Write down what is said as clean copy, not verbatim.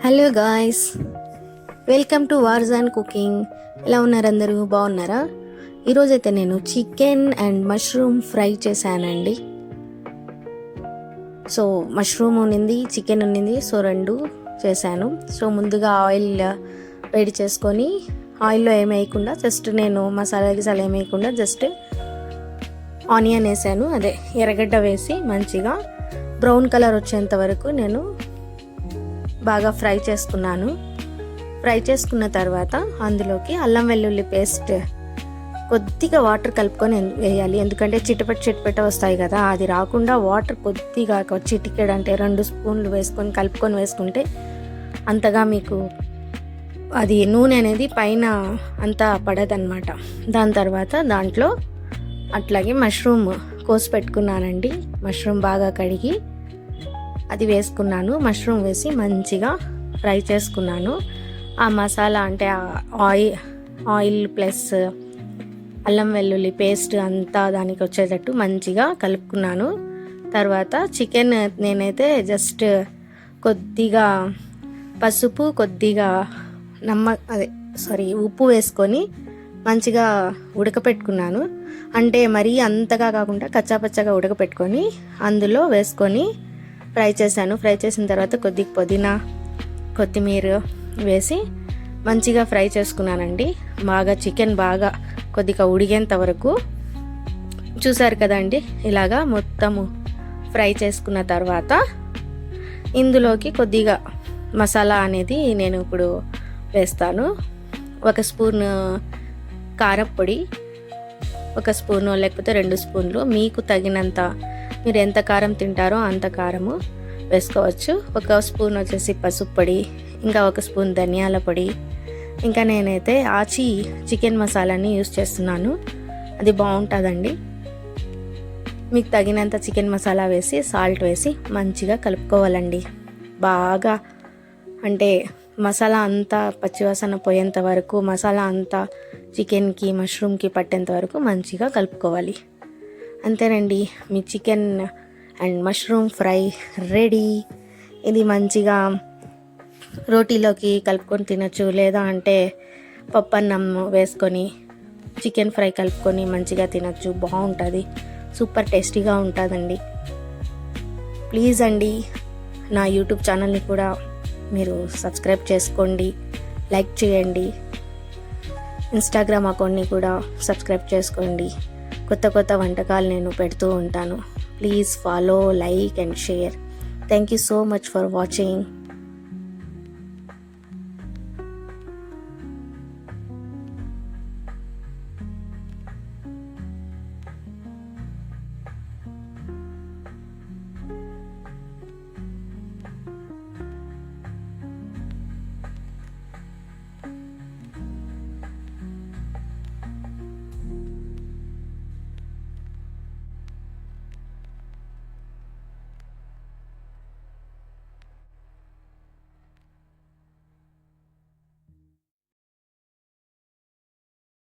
Hello guys, welcome to Varjan cooking. ఎలా ఉన్నారు అందరూ? బాగున్నారా? ఈరోజైతే నేను చికెన్ అండ్ మష్రూమ్ ఫ్రై చేశానండి. సో మష్రూమ్ ఉన్నింది, చికెన్ ఉన్నింది, సో రెండు చేశాను. సో ముందుగా ఆయిల్ వేడి చేసుకొని ఆయిల్లో ఏమేయకుండా జస్ట్ నేను మసాలా ఏమేయకుండా జస్ట్ ఆనియన్ వేసాను, అదే ఎర్రగడ్డ వేసి మంచిగా బ్రౌన్ కలర్ వచ్చేంత వరకు నేను బాగా ఫ్రై చేసుకున్నాను. ఫ్రై చేసుకున్న తర్వాత అందులోకి అల్లం వెల్లుల్లి పేస్ట్ కొద్దిగా వాటర్ కలుపుకొని వేయాలి. ఎందుకంటే చిటపట వస్తాయి కదా, అది రాకుండా వాటర్ కొద్దిగా చిటికెడు అంటే 2 స్పూన్లు వేసుకొని కలుపుకొని వేసుకుంటే అంతగా మీకు అది నూనె అనేది పైన అంతా పడదన్నమాట. దాని తర్వాత దాంట్లో అట్లాగే మష్రూమ్ కోసి పెట్టుకున్నానండి. మష్రూమ్ బాగా కడిగి అది వేసుకున్నాను. మష్రూమ్ వేసి మంచిగా ఫ్రై చేసుకున్నాను. ఆ మసాలా అంటే ఆయిల్ ప్లస్ అల్లం వెల్లుల్లి పేస్ట్ అంతా దానికి వచ్చేటట్టు మంచిగా కలుపుకున్నాను. తర్వాత చికెన్ నేనైతే జస్ట్ కొద్దిగా పసుపు, కొద్దిగా ఉప్పు వేసుకొని మంచిగా ఉడకపెట్టుకున్నాను. అంటే మరీ అంతగా కాకుండా కచ్చాపచ్చగా ఉడకపెట్టుకొని అందులో వేసుకొని ఫ్రై చేశాను. ఫ్రై చేసిన తర్వాత కొద్దిగా పుదీనా, కొత్తిమీర వేసి మంచిగా ఫ్రై చేసుకున్నానండి. బాగా చికెన్ బాగా కొద్దిగా ఉడిగేంత వరకు చూసారు కదండి. ఇలాగా మొత్తము ఫ్రై చేసుకున్న తర్వాత ఇందులోకి కొద్దిగా మసాలా అనేది నేను ఇప్పుడు వేస్తాను. 1 స్పూన్ కారప్పొడి, 1 స్పూను లేకపోతే 2 స్పూన్లు మీకు తగినంత, మీరు ఎంత కారం తింటారో అంత కారము వేసుకోవచ్చు. 1 స్పూన్ వచ్చేసి పసుపు పొడి, ఇంకా 1 స్పూన్ ధనియాల పొడి, ఇంకా నేనైతే ఆచి చికెన్ మసాలాని యూస్ చేస్తున్నాను. అది బాగుంటుందండి. మీకు తగినంత చికెన్ మసాలా వేసి సాల్ట్ వేసి మంచిగా కలుపుకోవాలండి. బాగా అంటే మసాలా అంతా పచ్చివాసన పోయేంత వరకు, మసాలా అంతా చికెన్కి మష్రూమ్కి పట్టేంత వరకు మంచిగా కలుపుకోవాలి. అంతేనండి, మీ chicken and mushroom fry ready. ఇది మంచిగా రోటీలోకి కలుపుకొని తినచ్చు, లేదా అంటే పప్పన్నం వేసుకొని చికెన్ ఫ్రై కలుపుకొని మంచిగా తినచ్చు. బాగుంటుంది, సూపర్ టేస్టీగా ఉంటుందండి. ప్లీజ్ అండి, నా యూట్యూబ్ ఛానల్ని కూడా మీరు సబ్స్క్రైబ్ చేసుకోండి, లైక్ చేయండి. ఇన్స్టాగ్రామ్ అకౌంట్ని కూడా సబ్స్క్రైబ్ చేసుకోండి. కొత్త వంటకాలు నేను పెడుతూ ఉంటాను. Please follow, like and share. Thank you so much for watching.